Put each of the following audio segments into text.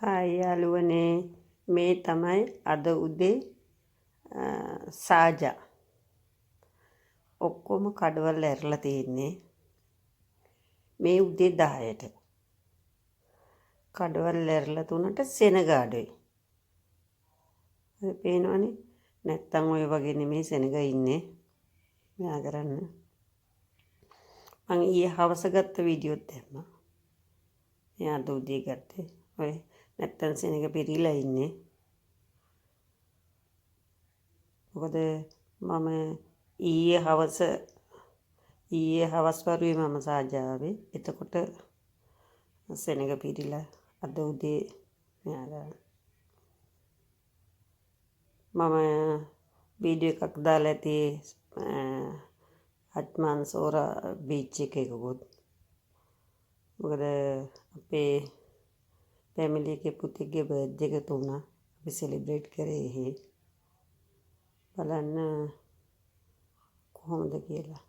Hi යාළුවනේ මේ තමයි අද උදේ සාජා ඔක්කොම කඩවල ඇරලා තියෙන්නේ මේ උදේ 10ට කඩවල ඇරලා තුනට සෙනග අඩුයි. හරි පේනවනේ නැත්තම් ඔය වගේ නෙමෙයි සෙනග ඉන්නේ මෙයා කරන්න. මම ඊයේ හවස ගත්ත වීඩියෝත් දැම්මා. එයා අද උදේ ගත්තේ ඔය නැත්තම් සෙනග පිරීලා ඉන්නේ. මොකද මම ඊයේ හවස් වරුවේ මම සාජාවේ එතකොට සෙනග පිරීලා අද උදේ මෙයා මම වීඩියෝ එකක් දාලා ඇති අත්මන්සෝරා බීච් එකකකුත් මොකද අපේ ෆැමිලි එකේ පුතේගේ බර්ත්ඩේ එක තුනා අපි සෙලිබ්‍රේට් කරේ එහෙ බලන්න කොහොමද කියලා.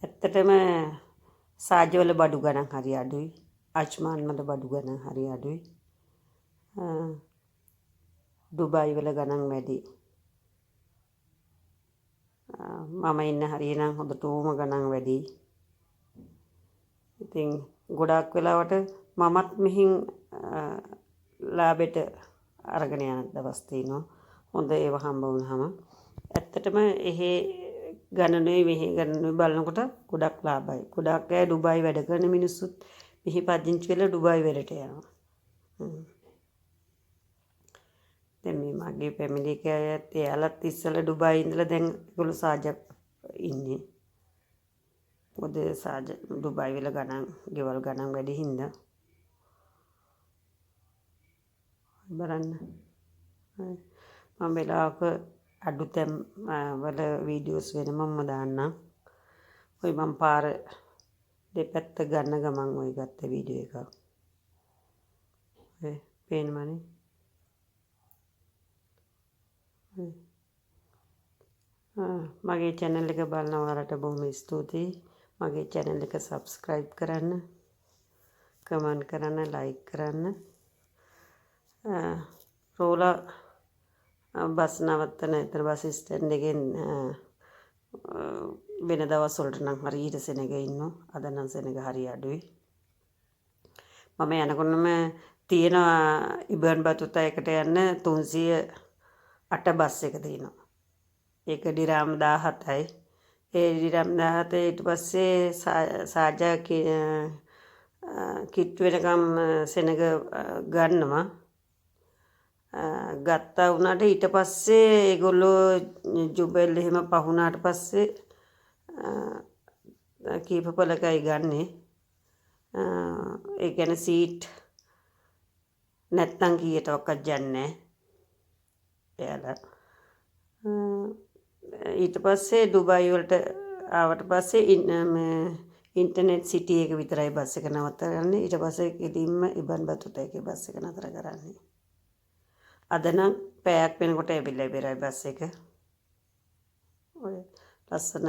ඇත්තටම සාජවල බඩු ගණන් හරි අඩුයි. අච්මාන් වල බඩු ගණන් හරි අඩුයි. ඩුබායි වල ගණන් වැඩි. මම ඉන්න හරිය නම් හොඳටම ගණන් වැඩි. ඉතින් ගොඩාක් වෙලාවට මමත් මෙහින් ලාබෙට අරගෙන යන දවස් තියෙනවා. හොඳ ඒවා හම්බ වුණාම ඇත්තටම එහෙ ගණනුයි මෙහි ගණනුයි බලනකොට ගොඩක් ලාභයි. ගොඩක් අය ඩුබායි වැඩ කරන මිනිස්සුත් මෙහි පදිංචි වෙලා ඩුබායි වැඩට යනවා. දැන් මේ මගේ ෆැමිලි එකේ අයත් එයාලත් ඉස්සෙල්ලා ඩුබායි ඉඳලා දැන් ඒගොල්ලෝ සාජා ඉන්නේ. මොකද සාජා ඩුබායි වල ගණන් ගෙවල් ගණන් වැඩි හින්දා බලන්න. මම වෙලාවක අඩු තැම් වල වීඩියෝස් වෙනමම දාන්නම්. ඔය මම පාර දෙපැත්ත ගන්න ගමන් ඔය ගත්ත වීඩියෝ එකක්. ඔය පේනවනේ. මගේ channel එක බලන ඔයාලට බොහොම ස්තුතියි. මගේ channel එක subscribe කරන්න, comment කරන්න, like කරන්න. රෝලා බස් නවත්තන එතන බස් ස්ටෑන්ඩ් එකෙන් වෙන දවස් වලට නම් හරියට සෙනග ඉන්නවා. අද නම් සෙනග හරි අඩුයි. මම යනකොටම තියෙන ඉබන් බතුතා එකට යන්න 308 බස් එක තියෙනවා. ඒක ඩිරාම් 17යි. ඒ ඩිරාම් 17 ඊට පස්සේ සාජා කිට් වෙනකම් සෙනග ගන්නවා. ගත්තා වුණාට ඊට පස්සේ ඒගොල්ලෝ ජුබෙල් එහෙම පහුණාට පස්සේ කීප පළකයි ගන්නෙ. ඒ කියන්නේ සීට් නැත්තම් කීයටවත් යන්නේ එයාලා. ඊට පස්සේ ඩුබායි වලට ආවට පස්සේ ඉන්ටර්නෙට් සිටි එක විතරයි බස් එක නවත්ත ගන්න. ඊට පස්සේ ඉතින්ම ඉබන් බතුතා එකේ බස් එක නතර කරන්නේ. අද නම් පැයක් වෙනකොට ඇවිල්ලා ඉවරයි බස් එක. ඔය ලස්සන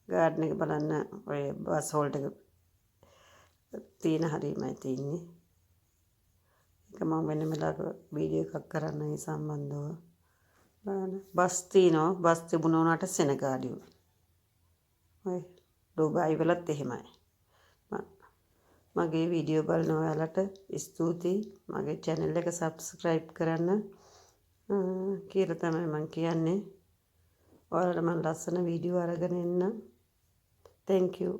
ගාඩන් එක බලන්න ඔය බස් හෝල්ඩ් එක තියෙන හරියමයි තියෙන්නේ. ඒක මම වෙන වෙලාවක වීඩියෝ එකක් කරන්න ඒ සම්බන්ධව. බලන්න බස් තියෙනවා. බස් තිබුණා උනාට සෙනග අඩුයි. ඔය ඩුබායි වලත් එහෙමයි. මගේ වීඩියෝ බලන ඔයාලට ස්තුතියි. මගේ channel එක subscribe කරන්න කියලා තමයි මම කියන්නේ. ඔයාලට මම ලස්සන වීඩියෝ අරගෙන එන්න. Thank you.